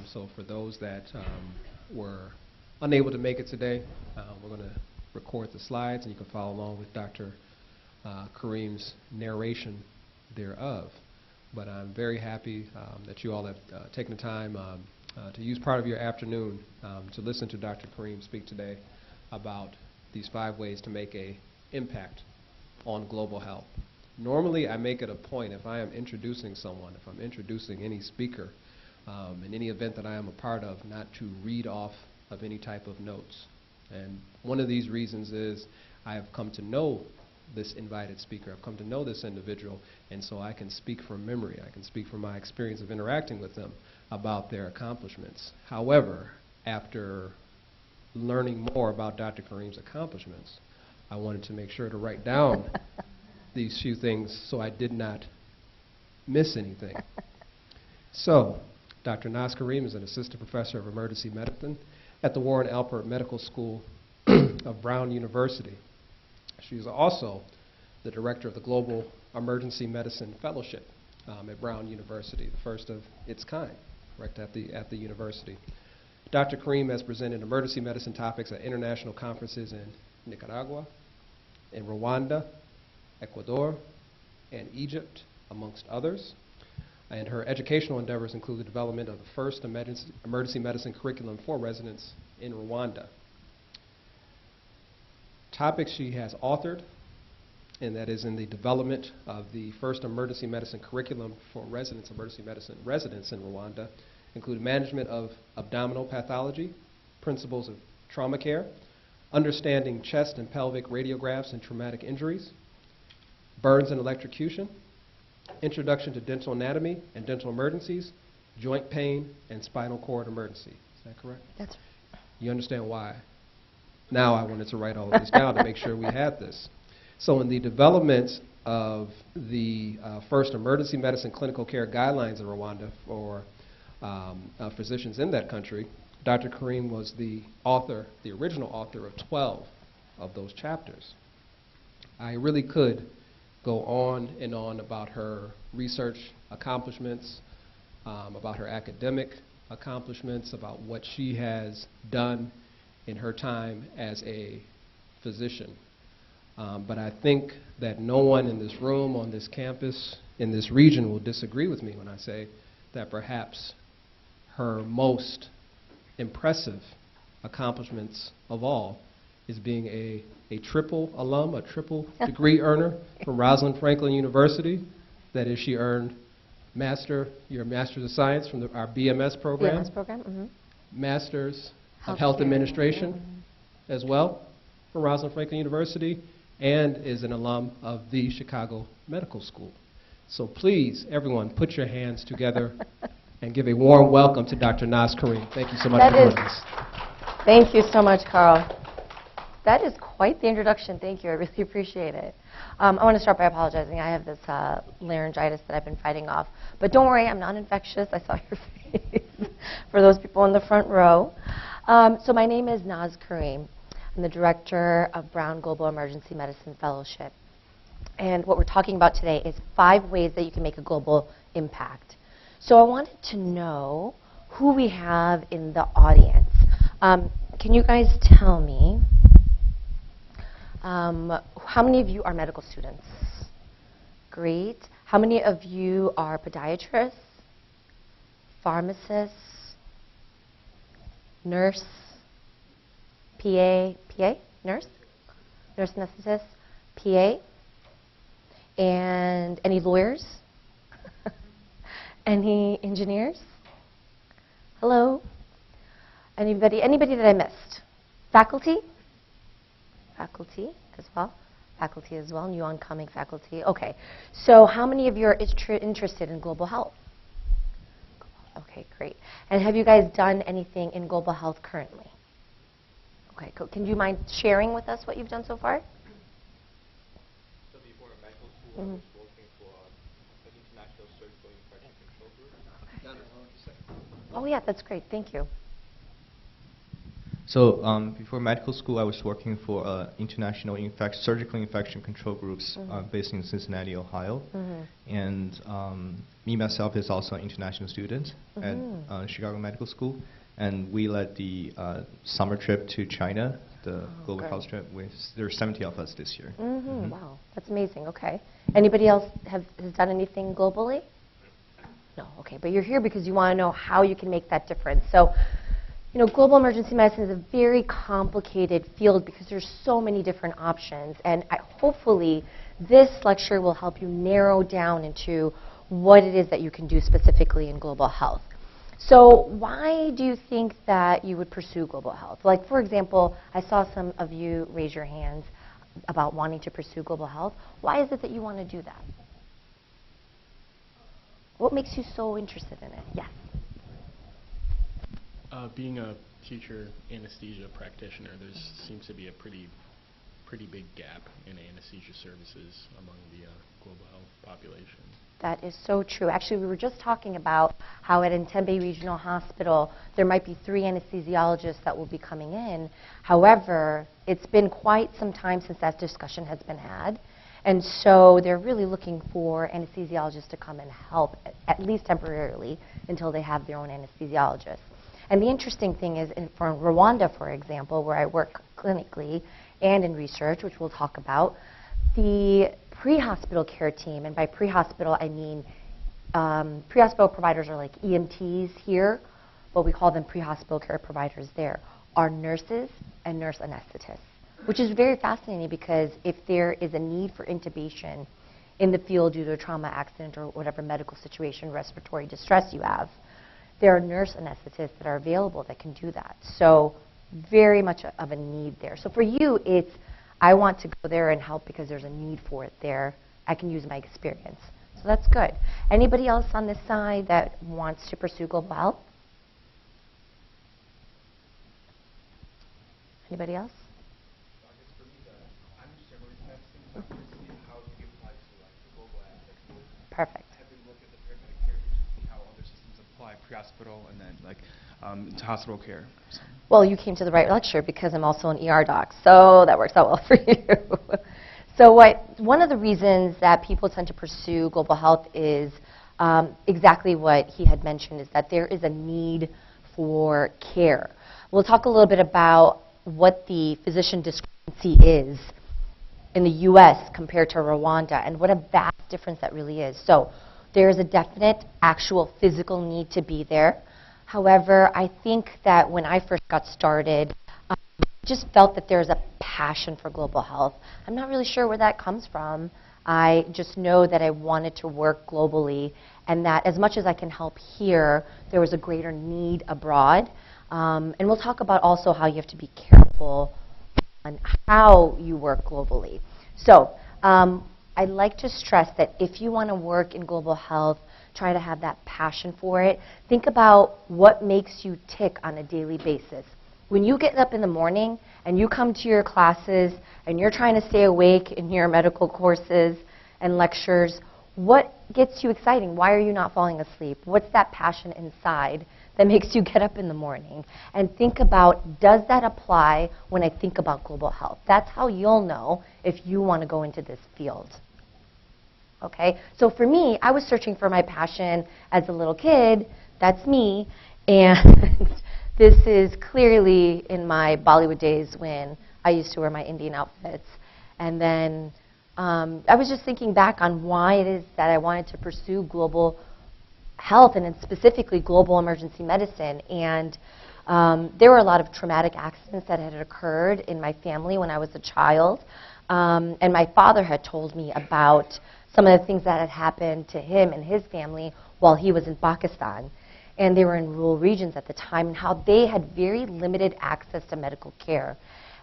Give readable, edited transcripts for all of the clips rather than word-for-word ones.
So for those that were unable to make it today, we're going to record the slides, and you can follow along with Dr. Karim's narration thereof. But I'm very happy that you all have taken the time to use part of your afternoon to listen to Dr. Karim speak today about these 5 ways to make an impact on global health. Normally, I make it a point, if I am introducing someone, if I'm introducing any speaker in any event that I am a part of, not to read off of any type of notes. And one of these reasons is I have come to know this invited speaker. I've come to know this individual, and so I can speak from memory. I can speak from my experience of interacting with them about their accomplishments. However, after learning more about Dr. Karim's accomplishments, I wanted to make sure to write down these few things so I did not miss anything. So, Dr. Naz Karim is an assistant professor of emergency medicine at the Warren Alpert Medical School of Brown University. She is also the director of the Global Emergency Medicine Fellowship at Brown University, the first of its kind, right at the university. Dr. Karim has presented emergency medicine topics at international conferences in Nicaragua, in Rwanda, Ecuador, and Egypt, amongst others. And her educational endeavors include the development of the first emergency medicine curriculum for residents in Rwanda. Topics she has authored, and that is in the development of the first emergency medicine curriculum for emergency medicine residents in Rwanda, include management of abdominal pathology, principles of trauma care, understanding chest and pelvic radiographs and traumatic injuries, burns and electrocution, introduction to dental anatomy and dental emergencies, joint pain, and spinal cord emergency. Is that correct? That's right. You understand why? Now I wanted to write all of these down to make sure we had this. So in the development of the first emergency medicine clinical care guidelines in Rwanda for physicians in that country, Dr. Karim was the author, the original author of 12 of those chapters. I really could go on and on about her research accomplishments, about her academic accomplishments, about what she has done in her time as a physician. But I think that no one in this room, on this campus, in this region will disagree with me when I say that perhaps her most impressive accomplishments of all is being a triple alum, a triple degree earner from Rosalind Franklin University. That is, she earned your Master's of Science from our BMS program. BMS program, mm-hmm. Master's of Health Administration as well from Rosalind Franklin University, and is an alum of the Chicago Medical School. So please, everyone, put your hands together and give a warm welcome to Dr. Naz Karim. Thank you so much for joining us. Thank you so much, Carl. That is quite the introduction. Thank you. I really appreciate it. I want to start by apologizing. I have this laryngitis that I've been fighting off. But don't worry, I'm not infectious. I saw your face for those people in the front row. So my name is Naz Karim. I'm the director of Brown Global Emergency Medicine Fellowship. And what we're talking about today is 5 ways that you can make a global impact. So I wanted to know who we have in the audience. Can you guys tell me how many of you are medical students? Great. How many of you are podiatrists, pharmacists, nurse, PA, nurse anesthetist, PA, and any lawyers? Any engineers? Hello? Anybody that I missed? Faculty? Faculty as well, new oncoming faculty. Okay, so how many of you are interested in global health? Okay, great. And have you guys done anything in global health currently? Okay, cool. Can you mind sharing with us what you've done so far? So before medical school, I was working for an international surgical infection control group. Oh yeah, that's great. Thank you. So before medical school, I was working for international surgical infection control groups based in Cincinnati, Ohio. And me, myself, is also an international student at Chicago Medical School. And we led the summer trip to China, the global health trip. There are 70 of us this year. Wow, that's amazing. Okay. Anybody else has done anything globally? No. Okay, but you're here because you want to know how you can make that difference. So, you know, global emergency medicine is a very complicated field because there's so many different options. And hopefully this lecture will help you narrow down into what it is that you can do specifically in global health. So why do you think that you would pursue global health? Like, for example, I saw some of you raise your hands about wanting to pursue global health. Why is it that you want to do that? What makes you so interested in it? Yes. Being a teacher anesthesia practitioner, there seems to be a pretty big gap in anesthesia services among the global health population. That is so true. Actually, we were just talking about how at Entebbe Regional Hospital, there might be 3 anesthesiologists that will be coming in. However, it's been quite some time since that discussion has been had. And so they're really looking for anesthesiologists to come and help, at least temporarily, until they have their own anesthesiologist. And the interesting thing is, for Rwanda, for example, where I work clinically and in research, which we'll talk about, the pre-hospital care team, and by pre-hospital I mean pre-hospital providers are like EMTs here, but we call them pre-hospital care providers there, are nurses and nurse anesthetists, which is very fascinating because if there is a need for intubation in the field due to a trauma, accident, or whatever medical situation, respiratory distress you have, there are nurse anesthetists that are available that can do that. So very much of a need there. So for you, it's, I want to go there and help because there's a need for it there. I can use my experience. So that's good. Anybody else on this side that wants to pursue global health? Anybody else? I guess for me, I'm interested in medicine, so I'm curious to see how it can apply to like the global aspect. Perfect. I have been looking at the paramedic care to see how other systems apply pre-hospital and then like to hospital care. So. Well, you came to the right lecture because I'm also an ER doc, so that works out well for you. So one of the reasons that people tend to pursue global health is exactly what he had mentioned, is that there is a need for care. We'll talk a little bit about what the physician discrepancy is in the US compared to Rwanda and what a vast difference that really is. So there is a definite actual physical need to be there. However, I think that when I first got started, I just felt that there's a passion for global health. I'm not really sure where that comes from. I just know that I wanted to work globally and that as much as I can help here, there was a greater need abroad. And we'll talk about also how you have to be careful on how you work globally. So I'd like to stress that if you want to work in global health, try to have that passion for it. Think about what makes you tick on a daily basis. When you get up in the morning and you come to your classes and you're trying to stay awake in your medical courses and lectures, what gets you exciting? Why are you not falling asleep? What's that passion inside that makes you get up in the morning? And think about, does that apply when I think about global health? That's how you'll know if you want to go into this field. Okay, so for me, I was searching for my passion as a little kid. That's me. And this is clearly in my Bollywood days when I used to wear my Indian outfits. And then I was just thinking back on why it is that I wanted to pursue global health and specifically global emergency medicine. And there were a lot of traumatic accidents that had occurred in my family when I was a child. And my father had told me about some of the things that had happened to him and his family while he was in Pakistan. And they were in rural regions at the time, and how they had very limited access to medical care.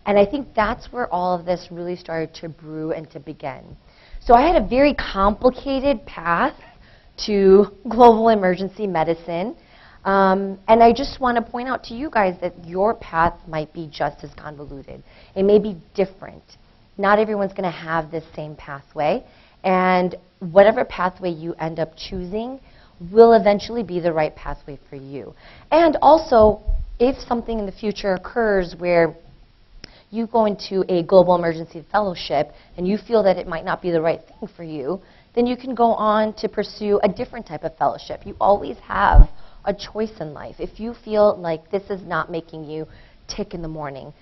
And I think that's where all of this really started to brew and to begin. So I had a very complicated path to global emergency medicine. And I just want to point out to you guys that your path might be just as convoluted. It may be different. Not everyone's going to have this same pathway. And whatever pathway you end up choosing will eventually be the right pathway for you. And also, if something in the future occurs where you go into a global emergency fellowship and you feel that it might not be the right thing for you, then you can go on to pursue a different type of fellowship. You always have a choice in life. If you feel like this is not making you tick in the morning,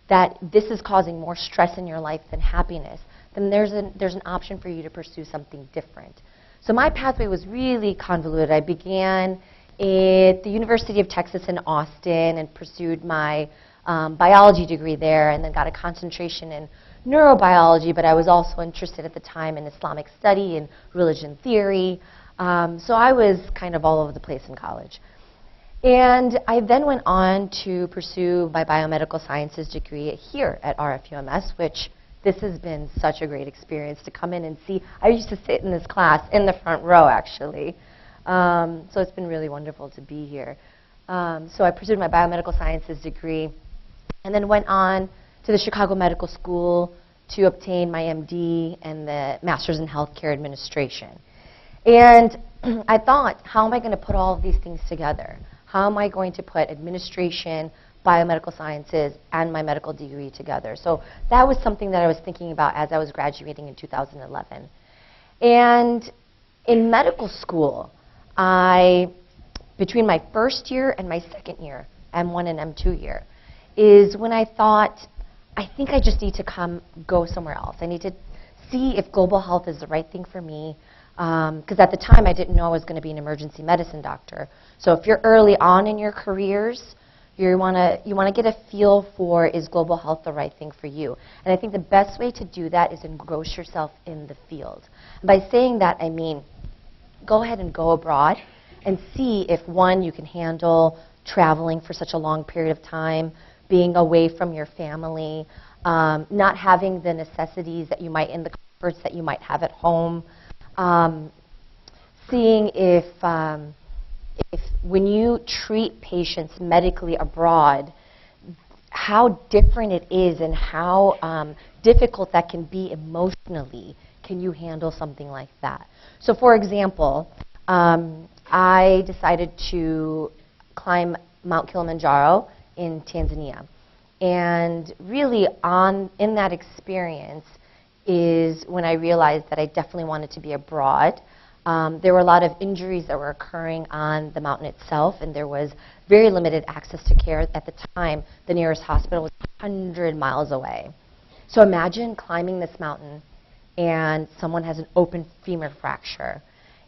that this is causing more stress in your life than happiness, then there's an option for you to pursue something different. So my pathway was really convoluted. I began at the University of Texas in Austin and pursued my biology degree there, and then got a concentration in neurobiology, but I was also interested at the time in Islamic study and religion theory. So I was kind of all over the place in college. And I then went on to pursue my biomedical sciences degree here at RFUMS, which this has been such a great experience to come in and see. I used to sit in this class in the front row, actually. So it's been really wonderful to be here. So I pursued my biomedical sciences degree and then went on to the Chicago Medical School to obtain my MD and the Master's in Healthcare Administration. And I thought, how am I going to put all of these things together? How am I going to put administration, biomedical sciences, and my medical degree together? So that was something that I was thinking about as I was graduating in 2011. And in medical school, between my first year and my second year, M1 and M2 year, is when I thought, I think I just need to go somewhere else. I need to see if global health is the right thing for me. Because at the time, I didn't know I was going to be an emergency medicine doctor. So if you're early on in your careers, you want to get a feel for, is global health the right thing for you? And I think the best way to do that is engross yourself in the field. And by saying that, I mean, go ahead and go abroad and see if, one, you can handle traveling for such a long period of time, being away from your family, not having the necessities that you might, in the comforts that you might have at home, seeing if when you treat patients medically abroad, how different it is and how difficult that can be emotionally. Can you handle something like that? So for example, I decided to climb Mount Kilimanjaro in Tanzania. And really in that experience is when I realized that I definitely wanted to be abroad. There were a lot of injuries that were occurring on the mountain itself, and there was very limited access to care. At the time, the nearest hospital was 100 miles away. So imagine climbing this mountain and someone has an open femur fracture.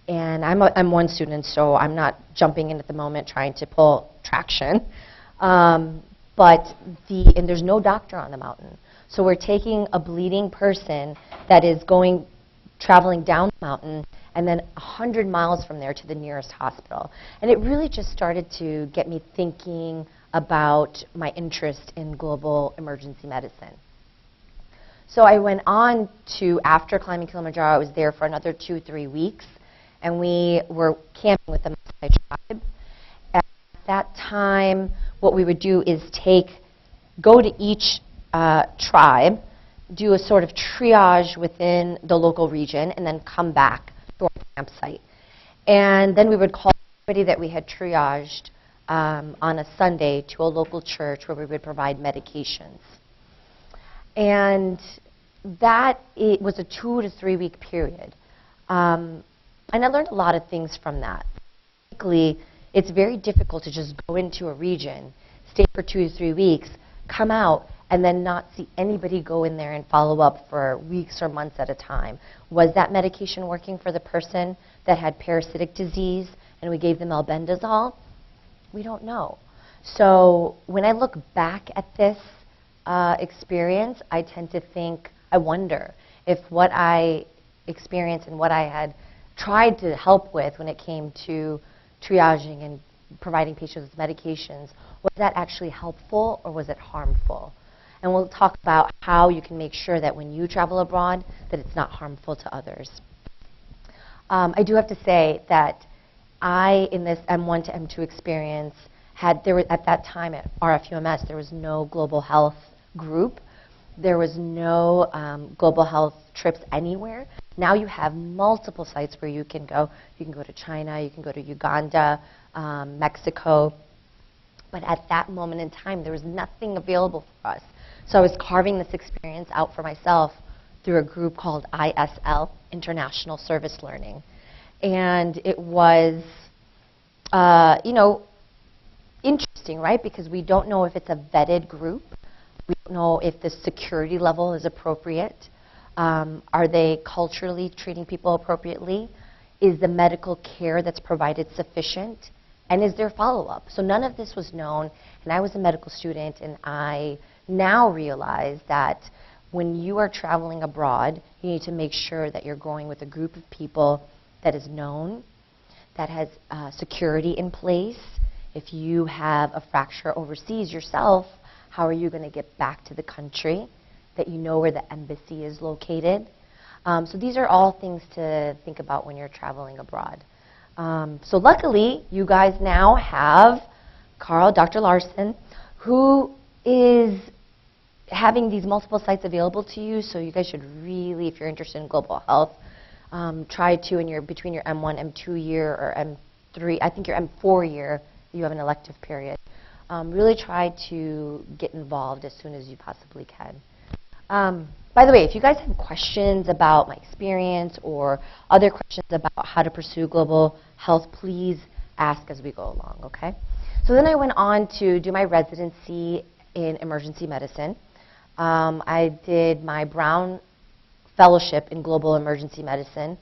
And I'm one student, so I'm not jumping in at the moment trying to pull traction. And there's no doctor on the mountain. So we're taking a bleeding person that is traveling down the mountain and then 100 miles from there to the nearest hospital. And it really just started to get me thinking about my interest in global emergency medicine. So I went on to, after climbing Kilimanjaro, I was there for another 2-3 weeks, and we were camping with the Maasai tribe. At that time, what we would do is go to each tribe, do a sort of triage within the local region, and then come back to our campsite. And then we would call everybody that we had triaged on a Sunday to a local church where we would provide medications. And it was a 2 to 3 week period. And I learned a lot of things from that. Basically, it's very difficult to just go into a region, stay for 2 to 3 weeks, come out, and then not see anybody go in there and follow up for weeks or months at a time. Was that medication working for the person that had parasitic disease and we gave them albendazole? We don't know. So when I look back at this experience, I tend to think, I wonder if what I experienced and what I had tried to help with when it came to triaging and providing patients with medications, was that actually helpful or was it harmful? And we'll talk about how you can make sure that when you travel abroad, that it's not harmful to others. I do have to say that in this M1 to M2 experience, at that time at RFUMS, there was no global health group. There was no global health trips anywhere. Now you have multiple sites where you can go. You can go to China, you can go to Uganda, Mexico. But at that moment in time, there was nothing available for us. So I was carving this experience out for myself through a group called ISL, International Service Learning. And it was, interesting, right? Because we don't know if it's a vetted group. We don't know if the security level is appropriate. Are they culturally treating people appropriately? Is the medical care that's provided sufficient? And is there follow-up? So none of this was known, and I was a medical student, and I now realize that when you are traveling abroad, you need to make sure that you're going with a group of people that is known, that has security in place. If you have a fracture overseas yourself, how are you going to get back to the country? That you know where the embassy is located. So these are all things to think about when you're traveling abroad. So luckily, you guys now have Carl, Dr. Larson, who is having these multiple sites available to you. So you guys should really, if you're interested in global health, try to, between your M1, M2 year, or M3, I think your M4 year, you have an elective period. Really try to get involved as soon as you possibly can. By the way, if you guys have questions about my experience or other questions about how to pursue global health, please ask as we go along, okay? So then I went on to do my residency in emergency medicine. I did my Brown Fellowship in Global Emergency Medicine,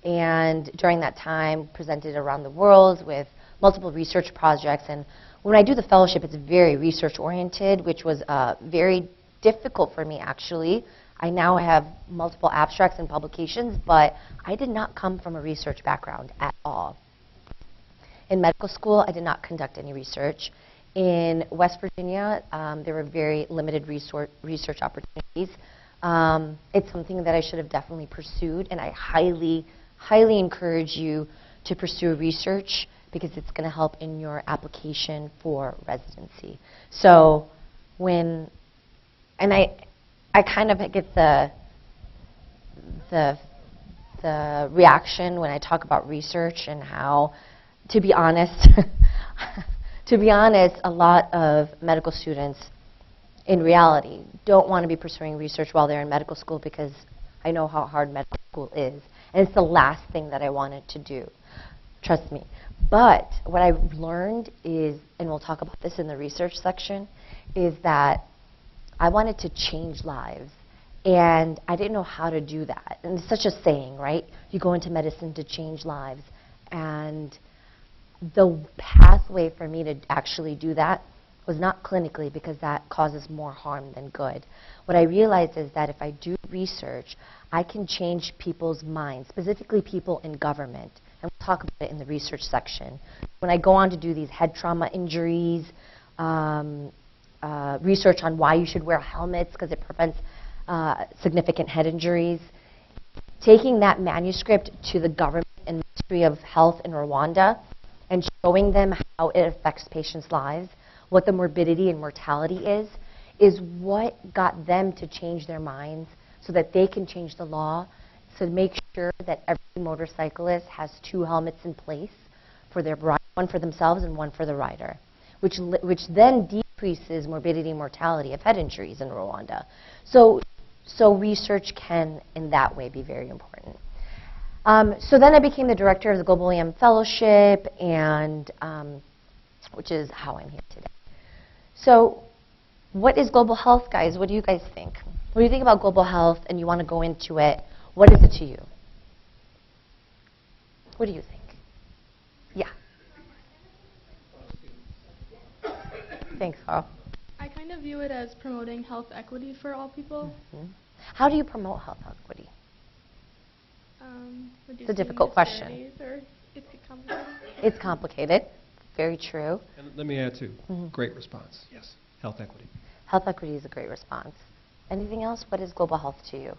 and during that time presented around the world with multiple research projects. And when I do the fellowship, it's very research-oriented, which was very difficult for me, actually. I now have multiple abstracts and publications, but I did not come from a research background at all. In medical school, I did not conduct any research. In West Virginia, there were very limited research opportunities. It's something that I should have definitely pursued, and I highly, highly encourage you to pursue research because it's going to help in your application for residency. So I kind of get the reaction when I talk about research and how, to be honest, a lot of medical students in reality don't want to be pursuing research while they're in medical school because I know how hard medical school is. And it's the last thing that I wanted to do. Trust me. But what I've learned is, and we'll talk about this in the research section, is that I wanted to change lives. And I didn't know how to do that. And it's such a saying, right? You go into medicine to change lives. And the pathway for me to actually do that was not clinically, because that causes more harm than good. What I realized is that if I do research, I can change people's minds, specifically people in government. And we'll talk about it in the research section. When I go on to do these head trauma injuries, research on why you should wear helmets because it prevents significant head injuries, taking that manuscript to the government and Ministry of Health in Rwanda and showing them how it affects patients' lives, what the morbidity and mortality is what got them to change their minds so that they can change the law to make sure that every motorcyclist has 2 helmets in place for their ride, one for themselves and one for the rider, which then decreases morbidity and mortality of head injuries in Rwanda. So research can, in that way, be very important. So then I became the director of the Global EM Fellowship, and which is how I'm here today. So what is global health, guys? What do you guys think? When you think about global health and you want to go into it, what is it to you? What do you think? Yeah. Thanks, Carl. I kind of view it as promoting health equity for all people. Mm-hmm. How do you promote health equity? It's a difficult question. Or it's complicated. It's complicated. Very true. And let me add too. Great response. Yes. Health equity. Health equity is a great response. Anything else? What is global health to you?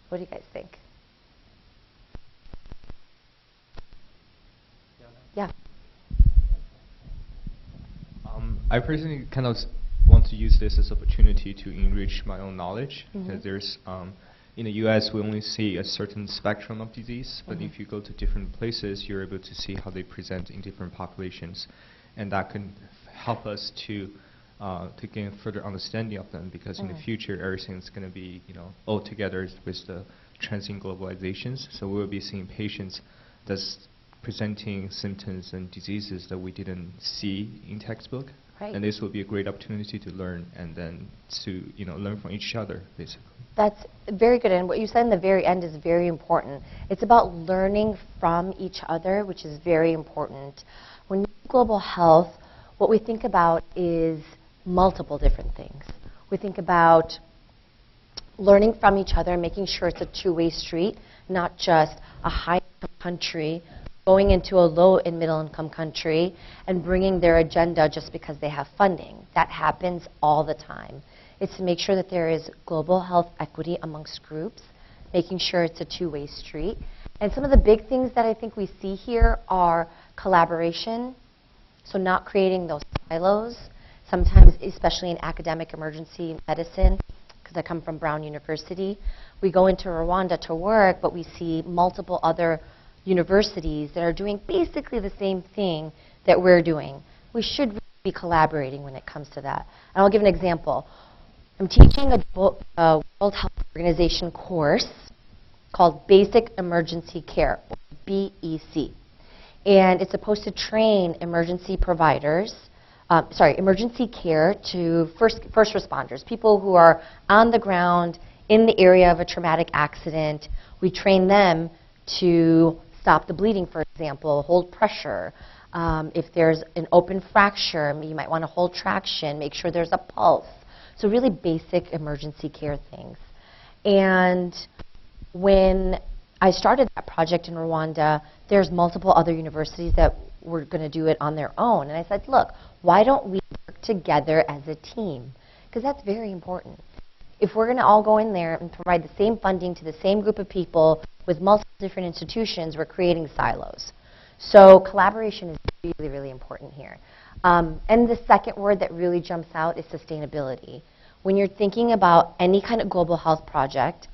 What do you guys think? Yeah. I personally kind of want to use this as an opportunity to enrich my own knowledge. Because there's, in the U.S., we only see a certain spectrum of disease, but if you go to different places, you're able to see how they present in different populations. and that can help us to gain further understanding of them, because in the future everything's going to be all together with the transient globalizations. So we will be seeing patients that's presenting symptoms and diseases that we didn't see in textbook. Right. And this will be a great opportunity to learn, and then to learn from each other, basically. That's very good, and what you said in the very end is very important. It's about learning from each other, which is very important. When we do global health, what we think about is multiple different things. We think about learning from each other, making sure it's a two-way street, not just a high-income country going into a low and middle-income country and bringing their agenda just because they have funding. That happens all the time. It's to make sure that there is global health equity amongst groups, making sure it's a two-way street. And some of the big things that I think we see here are collaboration, so not creating those silos. Sometimes, especially in academic emergency medicine, because I come from Brown University, we go into Rwanda to work, but we see multiple other universities that are doing basically the same thing that we're doing. We should really be collaborating when it comes to that. And I'll give an example. I'm teaching a World Health Organization course called Basic Emergency Care, or BEC. And it's supposed to train emergency providers, emergency care to first responders, people who are on the ground in the area of a traumatic accident. We train them to stop the bleeding, for example, hold pressure. If there's an open fracture, you might want to hold traction, make sure there's a pulse. So really basic emergency care things. And when I started that project in Rwanda, there's multiple other universities that were going to do it on their own. And I said, look, why don't we work together as a team? Because that's very important. If we're going to all go in there and provide the same funding to the same group of people with multiple different institutions, we're creating silos. So collaboration is really, really important here. And the second word that really jumps out is sustainability. When you're thinking about any kind of global health project,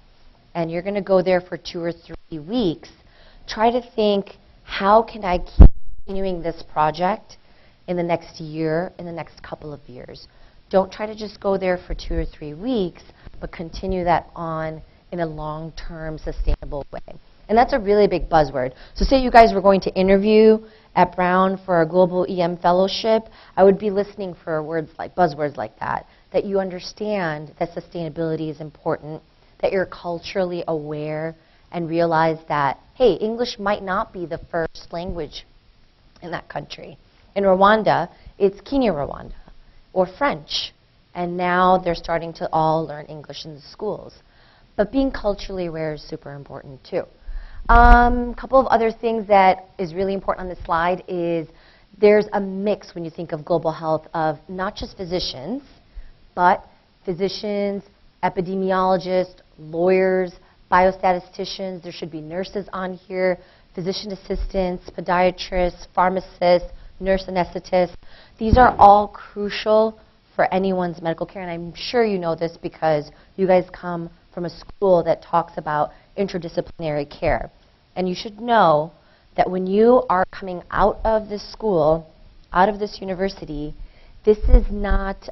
and you're going to go there for 2 or 3 weeks, try to think, how can I keep continuing this project in the next year, in the next couple of years? Don't try to just go there for 2 or 3 weeks, but continue that on in a long-term, sustainable way. And that's a really big buzzword. So say you guys were going to interview at Brown for a global EM fellowship, I would be listening for buzzwords like that you understand that sustainability is important, that you're culturally aware and realize that, hey, English might not be the first language in that country. In Rwanda, it's Kinyarwanda or French. And now they're starting to all learn English in the schools. But being culturally aware is super important too. A couple of other things that is really important on this slide is there's a mix when you think of global health of not just physicians, but physicians, epidemiologists, lawyers, biostatisticians. There should be nurses on here, physician assistants, podiatrists, pharmacists, nurse anesthetists. These are all crucial for anyone's medical care, and I'm sure you know this because you guys come from a school that talks about interdisciplinary care. And you should know that when you are coming out of this school, out of this university, this is not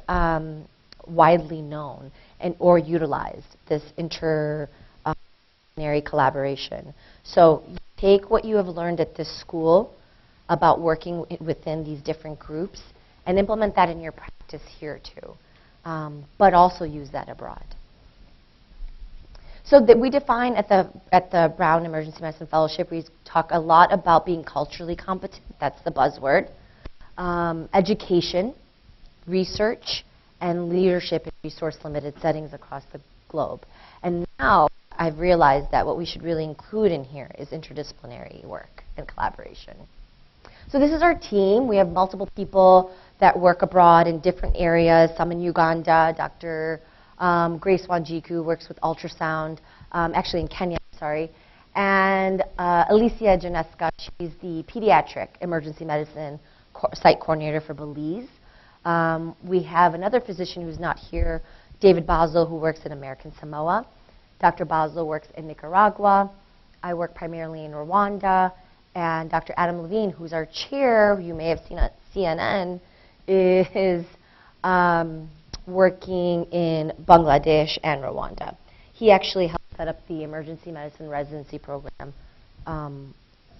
widely known or utilized, this interdisciplinary collaboration. So take what you have learned at this school about working within these different groups and implement that in your practice here too, but also use that abroad. So that we define at the Brown Emergency Medicine Fellowship, we talk a lot about being culturally competent. That's the buzzword. Education, research, and leadership in resource-limited settings across the globe. And now I've realized that what we should really include in here is interdisciplinary work and collaboration. So this is our team. We have multiple people that work abroad in different areas, some in Uganda. Dr. Grace Wanjiku works with ultrasound, actually in Kenya, sorry. And Alicia Janeska, she's the pediatric emergency medicine site coordinator for Belize. We have another physician who's not here, David Basel, who works in American Samoa. Dr. Basel works in Nicaragua. I work primarily in Rwanda. And Dr. Adam Levine, who's our chair, who you may have seen on CNN, is working in Bangladesh and Rwanda. He actually helped set up the emergency medicine residency program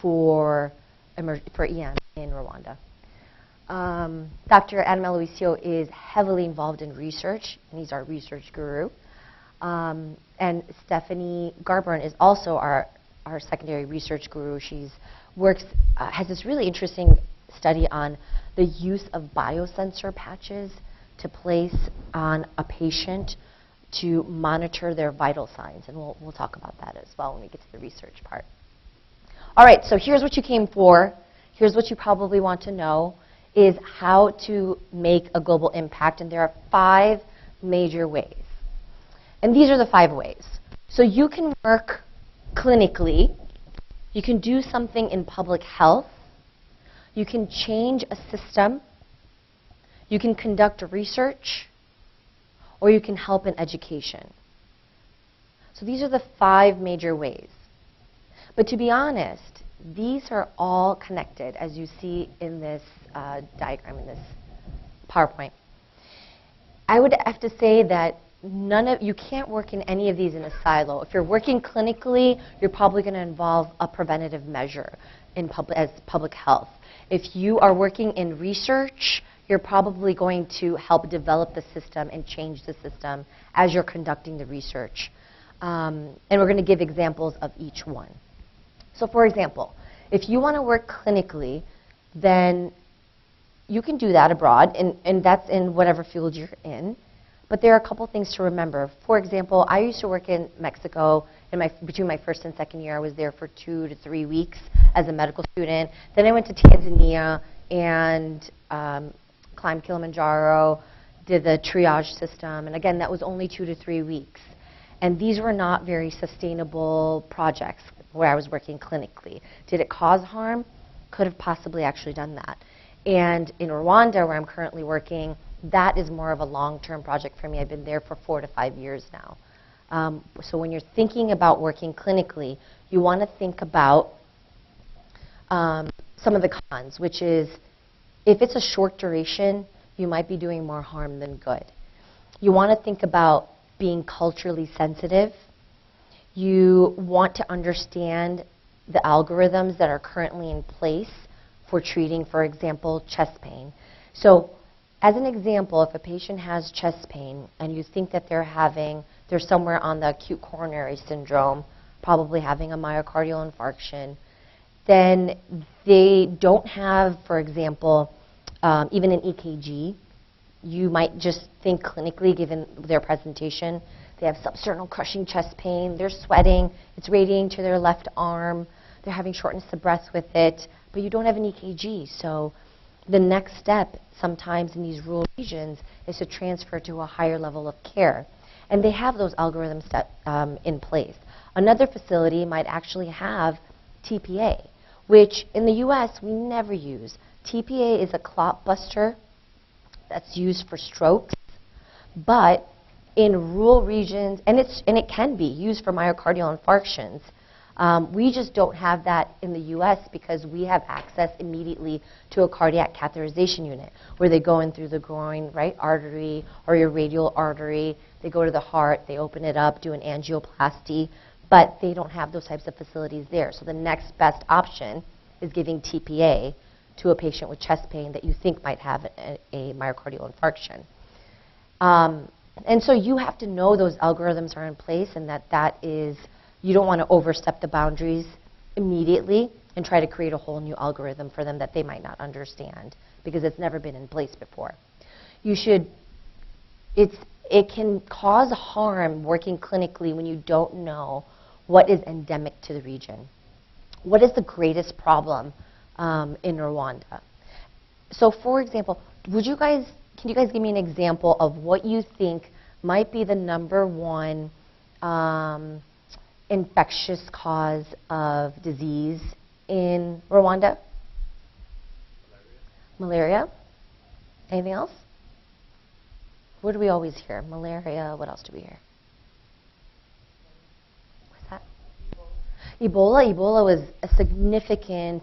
for EM in Rwanda. Dr. Adam Aloisio is heavily involved in research, and he's our research guru. And Stephanie Garburn is also our secondary research guru. She's has this really interesting study on the use of biosensor patches to place on a patient to monitor their vital signs. And we'll talk about that as well when we get to the research part. All right, so here's what you came for. Here's what you probably want to know, is how to make a global impact. And there are 5 major ways. And these are the 5 ways. So you can work clinically. You can do something in public health. You can change a system. You can conduct research. Or you can help in education. So these are the 5 major ways. But to be honest, these are all connected, as you see in this diagram, in this PowerPoint. I would have to say that you can't work in any of these in a silo. If you're working clinically, you're probably going to involve a preventative measure as public health. If you are working in research, you're probably going to help develop the system and change the system as you're conducting the research. And we're going to give examples of each one. So for example, if you want to work clinically, then you can do that abroad, and that's in whatever field you're in. But there are a couple things to remember. For example, I used to work in Mexico between my first and second year. I was there for 2 to 3 weeks as a medical student. Then I went to Tanzania and climbed Kilimanjaro, did the triage system. And again, that was only 2 to 3 weeks. And these were not very sustainable projects where I was working clinically. Did it cause harm? Could have possibly actually done that. And in Rwanda, where I'm currently working, that is more of a long-term project for me. I've been there for 4 to 5 years now. So when you're thinking about working clinically, you want to think about some of the cons, which is if it's a short duration, you might be doing more harm than good. You want to think about being culturally sensitive. You want to understand the algorithms that are currently in place for treating, for example, chest pain. So as an example, if a patient has chest pain and you think that they're somewhere on the acute coronary syndrome, probably having a myocardial infarction, then they don't have, for example, even an EKG. You might just think clinically, given their presentation, they have substernal crushing chest pain, they're sweating, it's radiating to their left arm, they're having shortness of breath with it, but you don't have an EKG. So the next step sometimes in these rural regions is to transfer to a higher level of care. And they have those algorithms in place. Another facility might actually have TPA, which in the US we never use. TPA is a clot buster that's used for strokes, but in rural regions, and it can be used for myocardial infarctions. We just don't have that in the US because we have access immediately to a cardiac catheterization unit where they go in through the groin, right, artery or your radial artery. They go to the heart, they open it up, do an angioplasty, but they don't have those types of facilities there. So the next best option is giving TPA to a patient with chest pain that you think might have a myocardial infarction. And so you have to know those algorithms are in place and that is, you don't want to overstep the boundaries immediately and try to create a whole new algorithm for them that they might not understand because it's never been in place before. It can cause harm working clinically when you don't know what is endemic to the region. What is the greatest problem in Rwanda? So for example, can you guys give me an example of what you think might be the #1 infectious cause of disease in Rwanda? Malaria. Anything else? What do we always hear? Malaria. What else do we hear? What's that? Ebola was a significant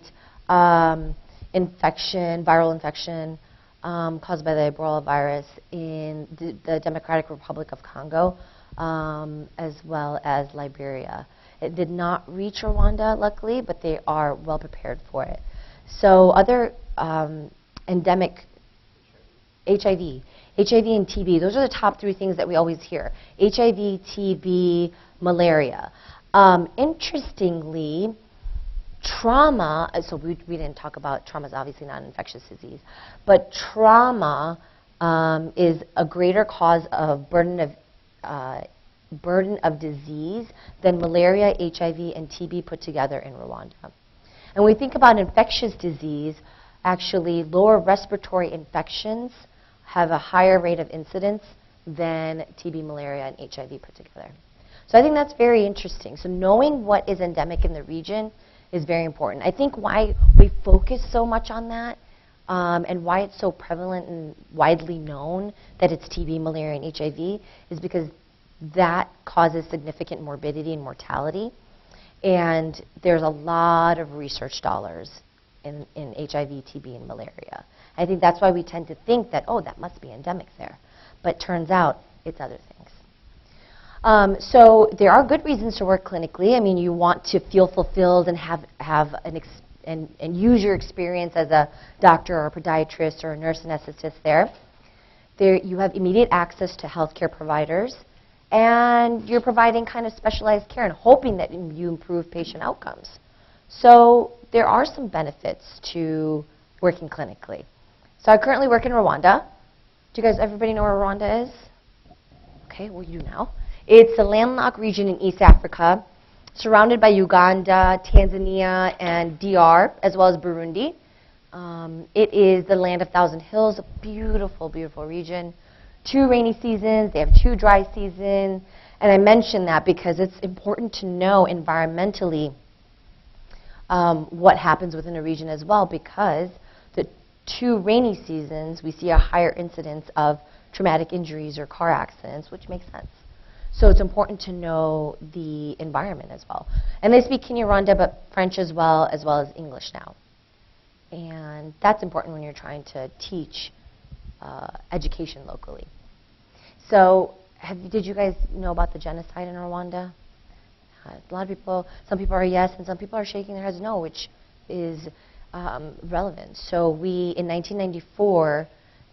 infection, viral infection caused by the Ebola virus in the Democratic Republic of Congo, as well as Liberia. It did not reach Rwanda, luckily, but they are well prepared for it. So other endemic HIV and TB, those are the top three things that we always hear. HIV, TB, malaria. Interestingly, trauma, so we didn't talk about trauma, is obviously not an infectious disease, but trauma is a greater cause of burden of disease than malaria, HIV, and TB put together in Rwanda. And when we think about infectious disease, actually lower respiratory infections have a higher rate of incidence than TB, malaria, and HIV put together. So I think that's very interesting. So knowing what is endemic in the region is very important. I think why we focus so much on that and why it's so prevalent and widely known that it's TB, malaria, and HIV is because that causes significant morbidity and mortality. And there's a lot of research dollars in HIV, TB, and malaria. I think that's why we tend to think that, oh, that must be endemic there. But turns out it's other things. So there are good reasons to work clinically. I mean, you want to feel fulfilled and have and use your experience as a doctor or a podiatrist or a nurse anesthetist there. You have immediate access to healthcare providers, and you're providing kind of specialized care and hoping that you improve patient outcomes. So there are some benefits to working clinically. So I currently work in Rwanda. Do you guys, everybody know where Rwanda is? Okay, well, you do now. It's a landlocked region in East Africa, surrounded by Uganda, Tanzania, and DR, as well as Burundi. It is the land of thousand hills, a beautiful, beautiful region. 2 rainy seasons, they have 2 dry seasons. And I mention that because it's important to know environmentally what happens within a region as well, because the 2 rainy seasons, we see a higher incidence of traumatic injuries or car accidents, which makes sense. So it's important to know the environment as well. And they speak Kinyarwanda, but French as well as English now. And that's important when you're trying to teach education locally. So did you guys know about the genocide in Rwanda? A lot of people, some people are yes, and some people are shaking their heads no, which is relevant. So in 1994,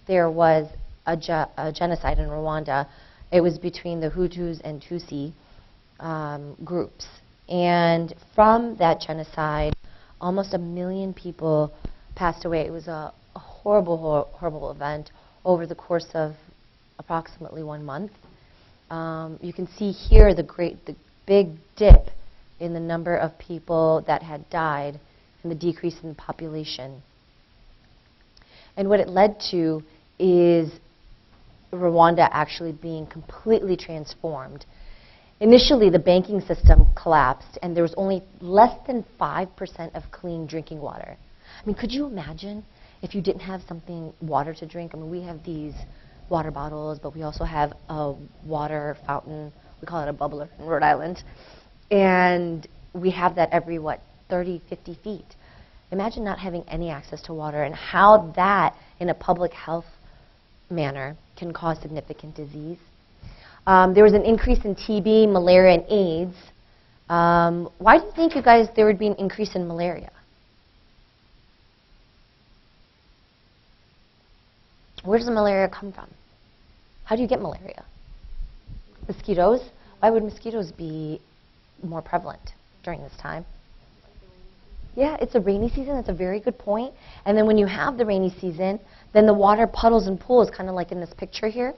there was a genocide in Rwanda. It was between the Hutus and Tutsi groups. And from that genocide, almost 1 million people passed away. It was a horrible, horrible event over the course of approximately 1 month. You can see here the big dip in the number of people that had died and the decrease in the population. And what it led to is Rwanda actually being completely transformed. Initially, the banking system collapsed, and there was only less than 5% of clean drinking water. I mean, could you imagine if you didn't have water to drink? I mean, we have these water bottles, but we also have a water fountain. We call it a bubbler in Rhode Island. And we have that every, 30, 50 feet. Imagine not having any access to water and how that, in a public health manner, can cause significant disease. There was an increase in TB, malaria, and AIDS. Why do you think, you guys, there would be an increase in malaria? Where does the malaria come from? How do you get malaria? Mosquitoes? Why would mosquitoes be more prevalent during this time? Yeah, it's a rainy season. That's a very good point. And then when you have the rainy season, then the water puddles and pools, kind of like in this picture here.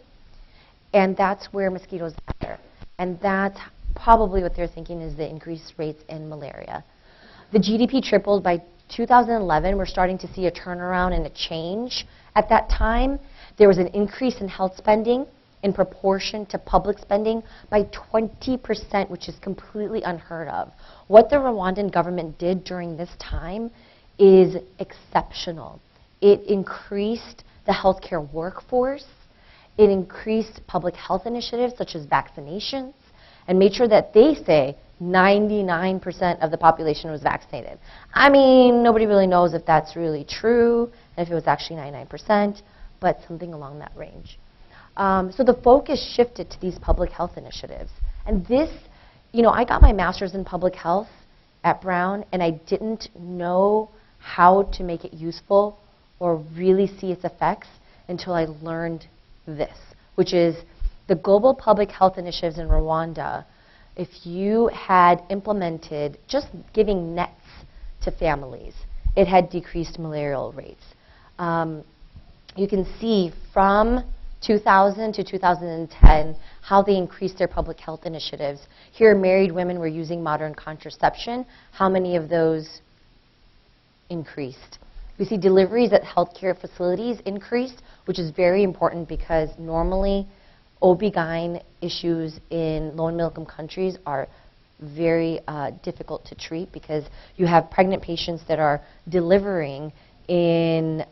And that's where mosquitoes gather. And that's probably what they're thinking is the increased rates in malaria. The GDP tripled by 2011. We're starting to see a turnaround and a change. At that time, there was an increase in health spending in proportion to public spending by 20%, which is completely unheard of. What the Rwandan government did during this time is exceptional. It increased the healthcare workforce. It increased public health initiatives such as vaccinations and made sure that they say 99% of the population was vaccinated. I mean, nobody really knows if that's really true and if it was actually 99%, but something along that range. So the focus shifted to these public health initiatives. And this, I got my master's in public health at Brown, and I didn't know how to make it useful or really see its effects until I learned this, which is the global public health initiatives in Rwanda. If you had implemented just giving nets to families, it had decreased malarial rates. You can see from 2000 to 2010 how they increased their public health initiatives. Here, married women were using modern contraception. How many of those increased? We see deliveries at healthcare facilities increased, which is very important because normally OB-GYN issues in low and middle income countries are very difficult to treat because you have pregnant patients that are delivering in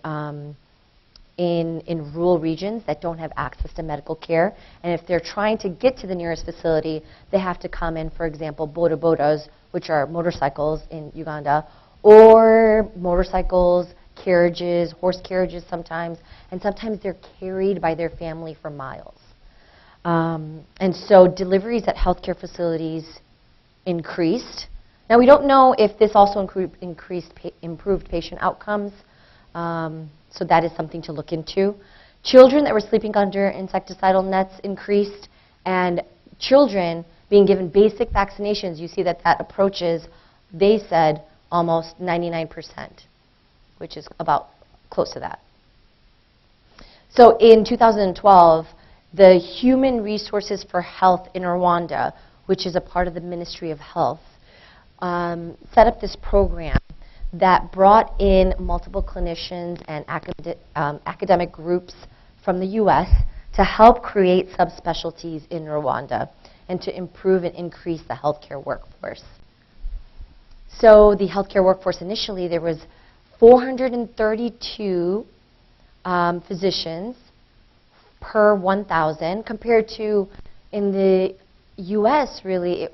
rural regions that don't have access to medical care. And if they're trying to get to the nearest facility, they have to come in, for example, bodabodas, which are motorcycles in Uganda, or motorcycles, carriages, horse carriages sometimes, and sometimes they're carried by their family for miles. And so deliveries at healthcare facilities increased. Now we don't know if this also improved patient outcomes, so that is something to look into. Children that were sleeping under insecticidal nets increased, and children being given basic vaccinations, you see that approaches, they said, almost 99%, which is about close to that. So in 2012, the Human Resources for Health in Rwanda, which is a part of the Ministry of Health, set up this program that brought in multiple clinicians and academic groups from the US to help create subspecialties in Rwanda and to improve and increase the healthcare workforce. So the healthcare workforce initially, there was 432 physicians per 1,000 compared to in the US really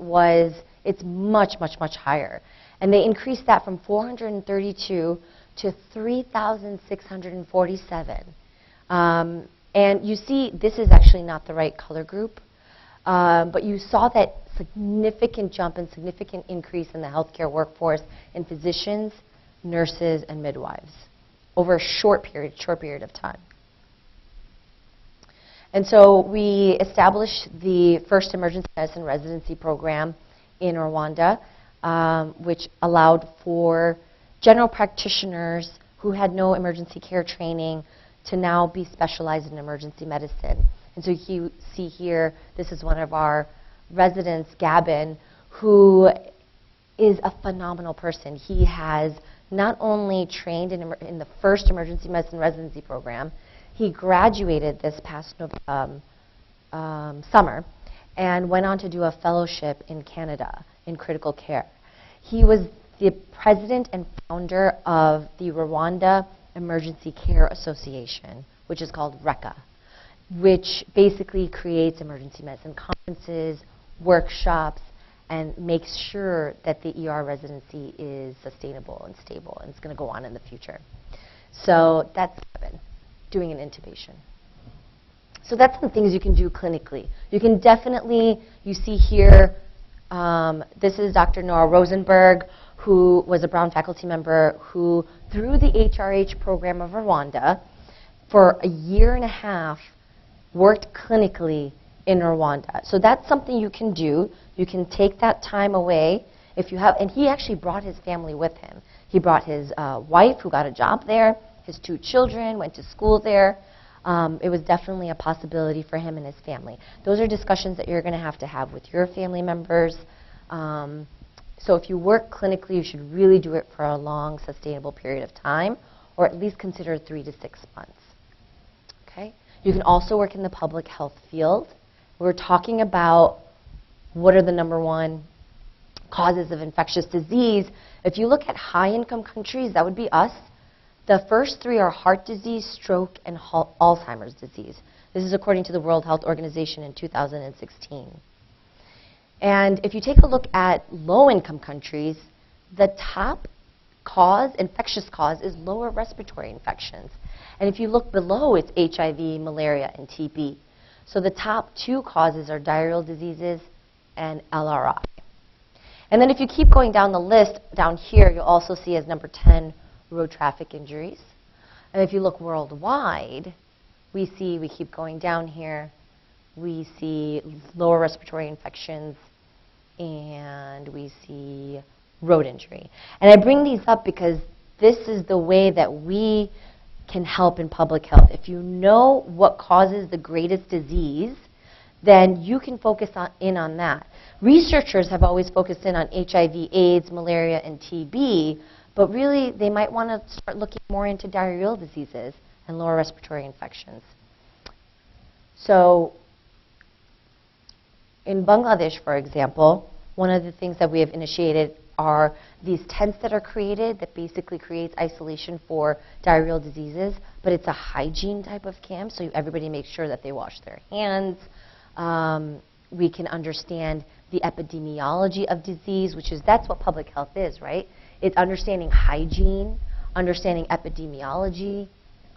it's much, much, much higher. And they increased that from 432 to 3,647. And you see, this is actually not the right color group, but you saw that significant jump and significant increase in the healthcare workforce in physicians, nurses, and midwives over a short period of time. And so we established the first emergency medicine residency program in Rwanda, which allowed for general practitioners who had no emergency care training to now be specialized in emergency medicine. And so you see here, this is one of our residents, Gabin, who is a phenomenal person. He has not only trained in the first emergency medicine residency program, he graduated this past summer and went on to do a fellowship in Canada in critical care. He was the president and founder of the Rwanda Emergency Care Association, which is called RECA, which basically creates emergency medicine conferences, workshops, and makes sure that the ER residency is sustainable and stable, and it's going to go on in the future. So that's doing an intubation. So that's some things you can do clinically. You can definitely, you see here, this is Dr. Nora Rosenberg, who was a Brown faculty member who, through the HRH program of Rwanda, for a year and a half, worked clinically in Rwanda. So that's something you can do. You can take that time away if you have, and he actually brought his family with him. He brought his wife, who got a job there, his 2 children, went to school there. It was definitely a possibility for him and his family. Those are discussions that you're going to have with your family members. So if you work clinically, you should really do it for a long, sustainable period of time, or at least consider 3 to 6 months. Okay? You can also work in the public health field. We're talking about what are the ~1 causes of infectious disease. If you look at high-income countries, that would be us. The first 3 are heart disease, stroke, and Alzheimer's disease. This is according to the World Health Organization in 2016. And if you take a look at low-income countries, the top cause, infectious cause, is lower respiratory infections. And if you look below, it's HIV, malaria, and TB. So the top two causes are diarrheal diseases and LRI. And then if you keep going down the list, down here, you'll also see as number 10, road traffic injuries. And if you look worldwide, we keep going down here, we see lower respiratory infections, and we see road injury. And I bring these up because this is the way that we can help in public health. If you know what causes the greatest disease, then you can focus in on that. Researchers have always focused in on HIV, AIDS, malaria, and TB, but really they might want to start looking more into diarrheal diseases and lower respiratory infections. So in Bangladesh, for example, one of the things that we have initiated are these tents that are created that basically creates isolation for diarrheal diseases, but it's a hygiene type of camp, so everybody makes sure that they wash their hands. We can understand the epidemiology of disease, that's what public health is, right? It's understanding hygiene, understanding epidemiology,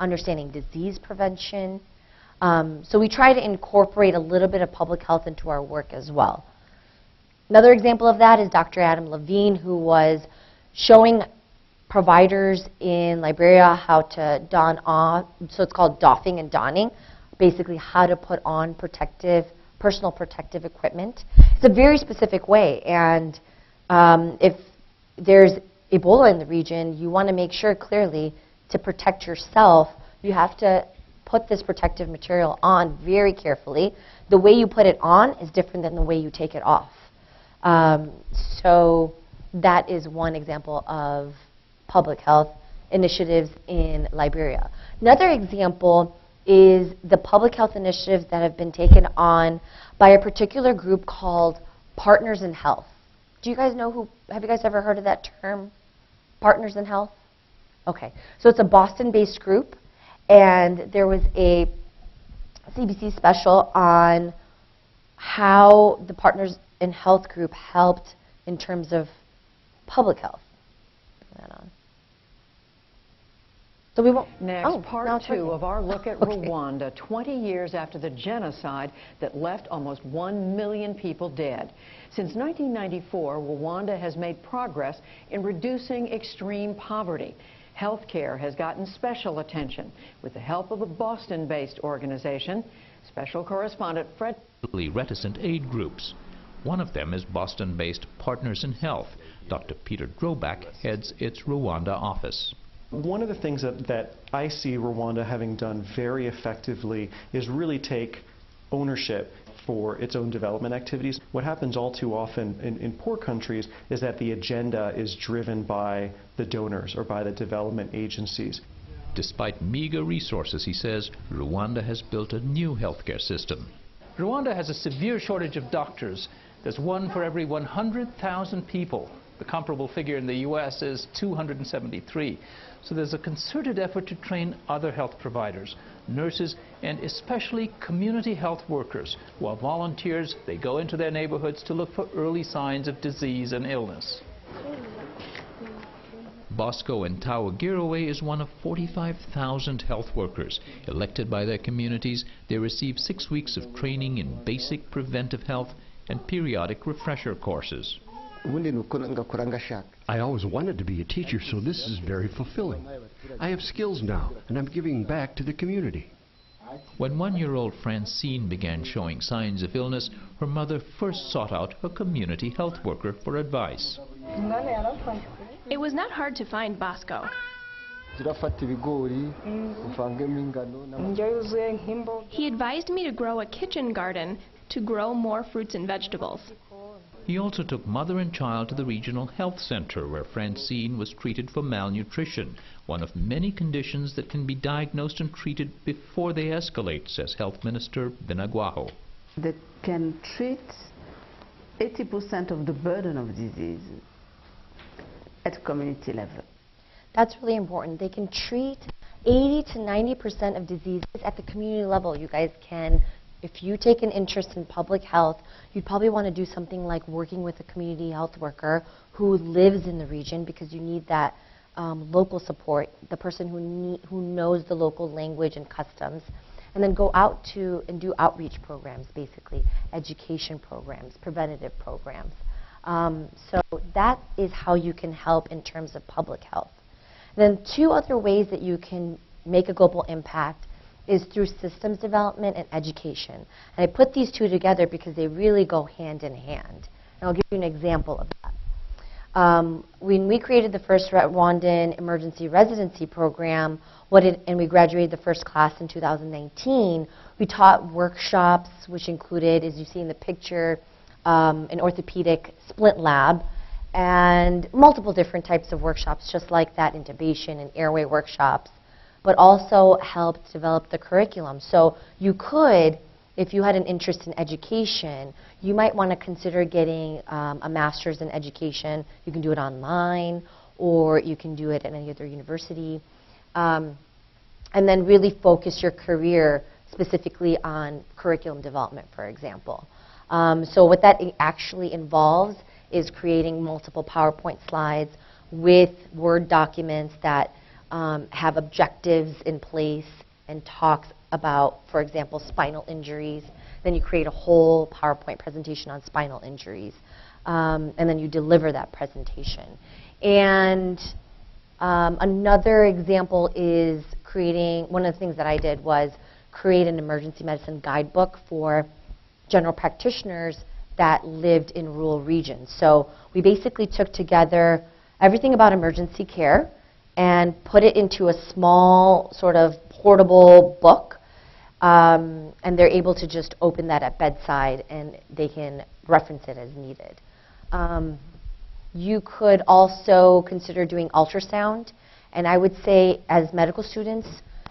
understanding disease prevention. So we try to incorporate a little bit of public health into our work as well. Another example of that is Dr. Adam Levine, who was showing providers in Liberia how to don on, so it's called doffing and donning, basically how to put on personal protective equipment. It's a very specific way, and if there's Ebola in the region, you want to make sure clearly to protect yourself, you have to put this protective material on very carefully. The way you put it on is different than the way you take it off. So that is one example of public health initiatives in Liberia. Another example is the public health initiatives that have been taken on by a particular group called Partners in Health. Do you guys know have you guys ever heard of that term, Partners in Health? Okay, so it's a Boston-based group, and there was a CBC special on how the Partners in Health group helped in terms of public health. Put that on. So we won't. Next, part two of our look at Okay. Rwanda, 20 years after the genocide that left almost 1 million people dead. Since 1994, Rwanda has made progress in reducing extreme poverty. Healthcare has gotten special attention with the help of a Boston-based organization. Special correspondent Fred. Reticent aid groups. One of them is Boston-based Partners in Health. Dr. Peter Droback heads its Rwanda office. One of the things that I see Rwanda having done very effectively is really take ownership for its own development activities. What happens all too often in poor countries is that the agenda is driven by the donors or by the development agencies. Despite meager resources, he says, Rwanda has built a new healthcare system. Rwanda has a severe shortage of doctors. There's one for every 100,000 people. The comparable figure in the U.S. is 273. So there's a concerted effort to train other health providers, nurses, and especially community health workers. While volunteers, they go into their neighborhoods to look for early signs of disease and illness. Bosco Ntawagirowe is one of 45,000 health workers. Elected by their communities, they receive 6 weeks of training in basic preventive health and periodic refresher courses. I always wanted to be a teacher, so this is very fulfilling. I have skills now, and I'm giving back to the community. When 1-year-old Francine began showing signs of illness, her mother first sought out a community health worker for advice. It was not hard to find Bosco. He advised me to grow a kitchen garden to grow more fruits and vegetables. He also took mother and child to the regional health center where Francine was treated for malnutrition, one of many conditions that can be diagnosed and treated before they escalate, says Health Minister Binagwaho. They can treat 80% of the burden of disease at community level. That's really important. They can treat 80 to 90% of diseases at the community level. You guys can If you take an interest in public health, you'd probably want to do something like working with a community health worker who lives in the region, because you need that local support, the person who knows the local language and customs, and then go out to and do outreach programs, basically, education programs, preventative programs. So that is how you can help in terms of public health. Then 2 other ways that you can make a global impact is through systems development and education. And I put these 2 together because they really go hand in hand. And I'll give you an example of that. When we created the first Rwandan emergency residency program, and we graduated the first class in 2019, we taught workshops, which included, as you see in the picture, an orthopedic splint lab, and multiple different types of workshops, just like that, intubation and airway workshops, but also helped develop the curriculum. So you could, if you had an interest in education, you might want to consider getting a master's in education. You can do it online, or you can do it at any other university. And then really focus your career specifically on curriculum development, for example. So what that actually involves is creating multiple PowerPoint slides with Word documents that have objectives in place and talks about, for example, spinal injuries. Then you create a whole PowerPoint presentation on spinal injuries. And then you deliver that presentation. And another example is creating, one of the things that I did was create an emergency medicine guidebook for general practitioners that lived in rural regions. So we basically took together everything about emergency care and put it into a small sort of portable book, and they're able to just open that at bedside and they can reference it as needed. You could also consider doing ultrasound, and I would say as medical students,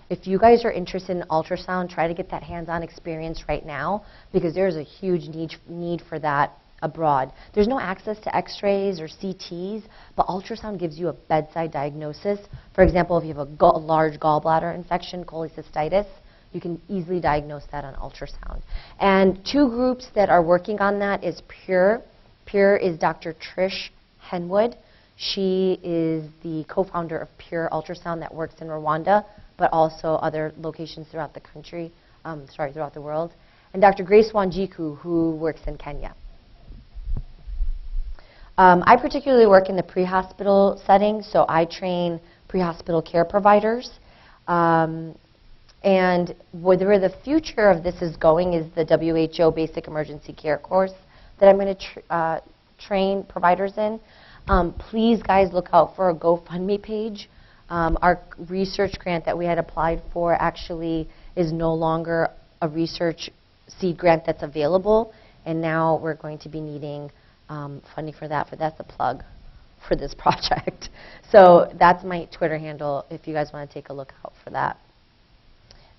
if you guys are interested in ultrasound, try to get that hands-on experience right now, because there's a huge need for that abroad. There's no access to x-rays or CTs, but ultrasound gives you a bedside diagnosis. For example, if you have a large gallbladder infection, cholecystitis, you can easily diagnose that on ultrasound. And 2 groups that are working on that is PURE. PURE is Dr. Trish Henwood. She is the co-founder of PURE Ultrasound that works in Rwanda, but also other locations throughout the country, throughout the world. And Dr. Grace Wanjiku, who works in Kenya. I particularly work in the pre-hospital setting, so I train pre-hospital care providers. And where the future of this is going is the WHO Basic Emergency Care course that I'm going to train providers in. Please, guys, look out for a GoFundMe page. Our research grant that we had applied for actually is no longer a research seed grant that's available, and now we're going to be needing funding for that. But that's a plug for this project. So that's my Twitter handle if you guys want to take a look out for that.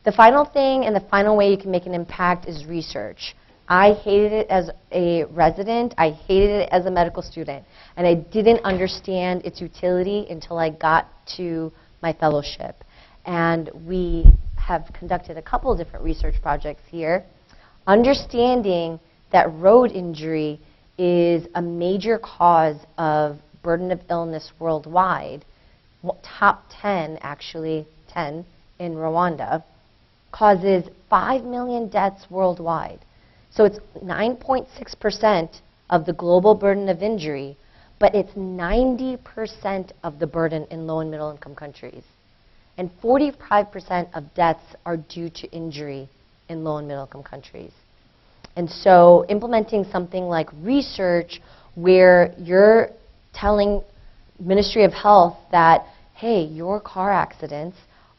The final thing and the final way you can make an impact is research. I hated it as a resident. I hated it as a medical student. And I didn't understand its utility until I got to my fellowship. And we have conducted a couple of different research projects here, understanding that road injury is a major cause of burden of illness worldwide. Top 10, actually, 10 in Rwanda, causes 5 million deaths worldwide. So it's 9.6% of the global burden of injury, but it's 90% of the burden in low and middle income countries. And 45% of deaths are due to injury in low and middle income countries. And so implementing something like research where you're telling Ministry of Health that, hey, your car accidents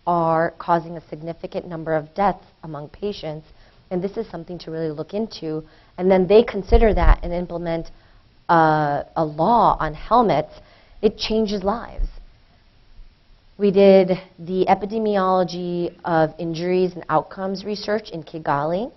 are causing a significant number of deaths among patients, and this is something to really look into, and then they consider that and implement a law on helmets, it changes lives. We did the epidemiology of injuries and outcomes research in Kigali.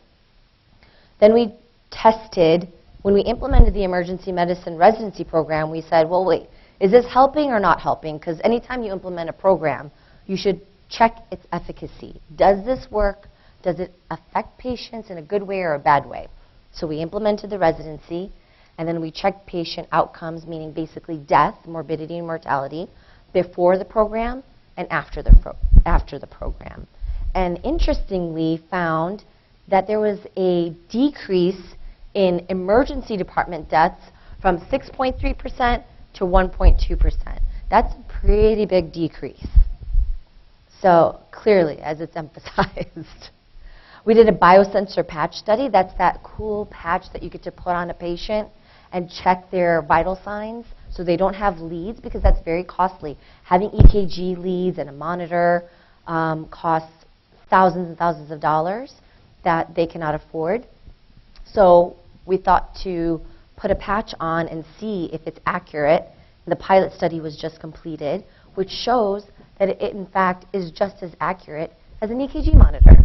Then we tested, when we implemented the emergency medicine residency program, we said, well, wait, is this helping or not helping? Because anytime you implement a program, you should check its efficacy. Does this work? Does it affect patients in a good way or a bad way? So we implemented the residency, and then we checked patient outcomes, meaning basically death, morbidity and mortality, before the program and after the program. And interestingly found that there was a decrease in emergency department deaths from 6.3% to 1.2%. That's a pretty big decrease. So clearly, as it's emphasized. We did a biosensor patch study. That's that cool patch that you get to put on a patient and check their vital signs so they don't have leads, because that's very costly. Having EKG leads and a monitor costs thousands and thousands of dollars that they cannot afford. So we thought to put a patch on and see if it's accurate. The pilot study was just completed, which shows that it in fact is just as accurate as an EKG monitor.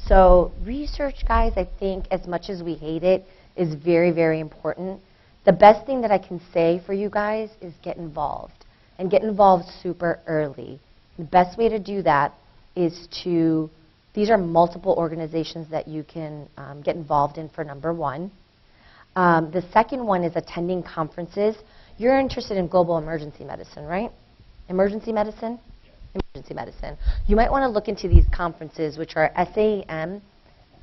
So research, guys, I think as much as we hate it, is very, very important. The best thing that I can say for you guys is get involved, and get involved super early. The best way to do that is to, these are multiple organizations that you can get involved in for number one. The second one is attending conferences. You're interested in global emergency medicine, right? Emergency medicine? Emergency medicine. You might want to look into these conferences, which are SAEM.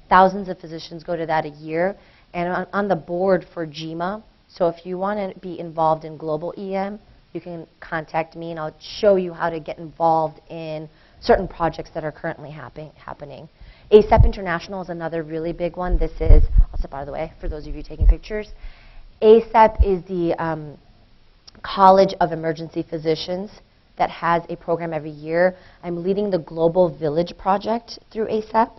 Thousands of physicians go to that a year. And on the board for GEMA. So if you want to be involved in global EM, you can contact me, and I'll show you how to get involved in certain projects that are currently happening. ASAP International is another really big one. This is, I'll step out of the way for those of you taking pictures. ASAP is the College of Emergency Physicians that has a program every year. I'm leading the Global Village Project through ASAP,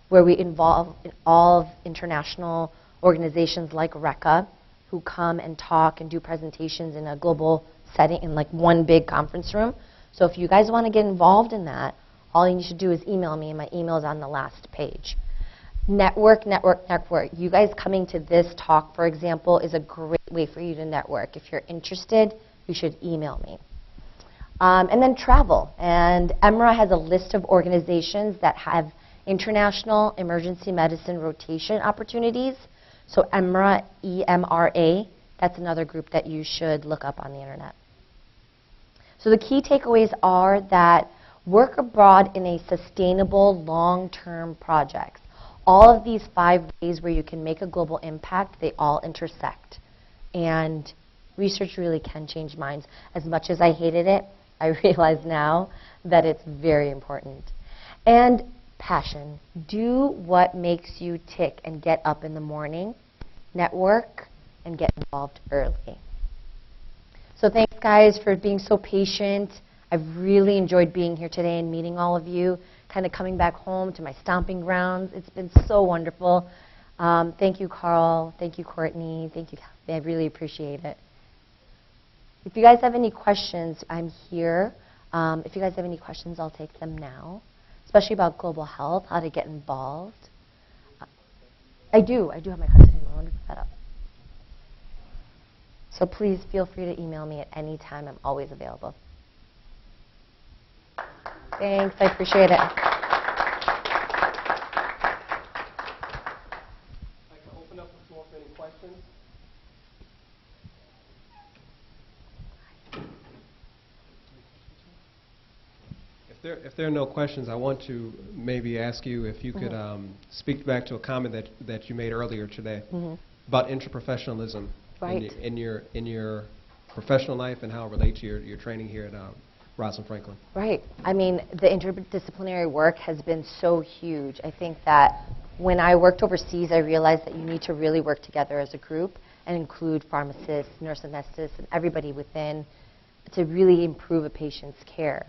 where we involve all of international organizations like RECA, who come and talk and do presentations in a global setting in like one big conference room. So if you guys want to get involved in that, all you need to do is email me, and my email is on the last page. Network, network, network. You guys coming to this talk, for example, is a great way for you to network. If you're interested, you should email me. And then travel. And EMRA has a list of organizations that have international emergency medicine rotation opportunities. So EMRA, E-M-R-A, that's another group that you should look up on the internet. So the key takeaways are that work abroad in a sustainable long-term project. All of these 5 ways where you can make a global impact, they all intersect. And research really can change minds. As much as I hated it, I realize now that it's very important. And passion. Do what makes you tick and get up in the morning, network, and get involved early. So thanks, guys, for being so patient. I've really enjoyed being here today and meeting all of you, kind of coming back home to my stomping grounds. It's been so wonderful. Thank you, Carl. Thank you, Courtney. Thank you, Kathy. I really appreciate it. If you guys have any questions, I'm here. If you guys have any questions, I'll take them now, especially about global health, how to get involved. I do have my contact email. Let me put that up. So please feel free to email me at any time. I'm always available. Thanks. I appreciate it. I'd like to open up the floor for any questions. If there are no questions, I want to maybe ask you if you could speak back to a comment that you made earlier today about interprofessionalism in your professional life and how it relates to your training here at Rosalind Franklin. Right. I mean, the interdisciplinary work has been so huge. I think that when I worked overseas, I realized that you need to really work together as a group and include pharmacists, nurse anesthetists, and everybody within to really improve a patient's care.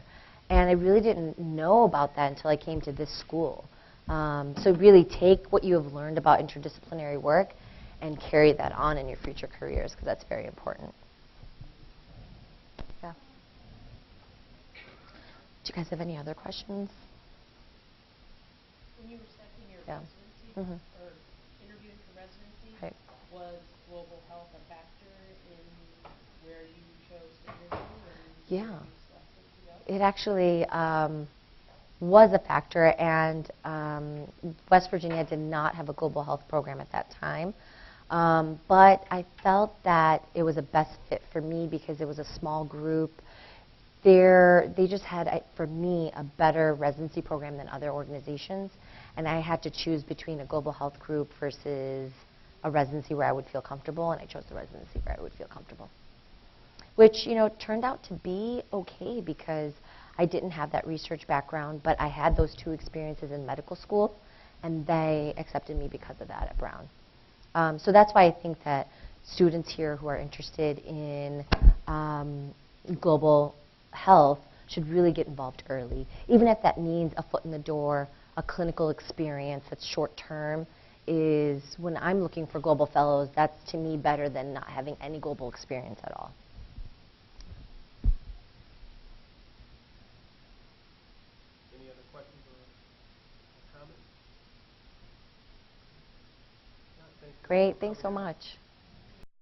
And I really didn't know about that until I came to this school. So really take what you have learned about interdisciplinary work and carry that on in your future careers, because that's very important. Yeah. Do you guys have any other questions? When you were setting your residency, or interviewing for residency, was global health a factor in where you chose to interview? And Yeah. It actually was a factor, and West Virginia did not have a global health program at that time. But I felt that it was a best fit for me because it was a small group. They just had, for me, a better residency program than other organizations, and I had to choose between a global health group versus a residency where I would feel comfortable, and I chose the residency where I would feel comfortable. Which, you know, turned out to be okay because I didn't have that research background, but I had those 2 experiences in medical school, and they accepted me because of that at Brown. So that's why I think that students here who are interested in global health should really get involved early. Even if that means a foot in the door, a clinical experience that's short term, is when I'm looking for global fellows, that's to me better than not having any global experience at all. Any other questions or comments? Great, thanks so much.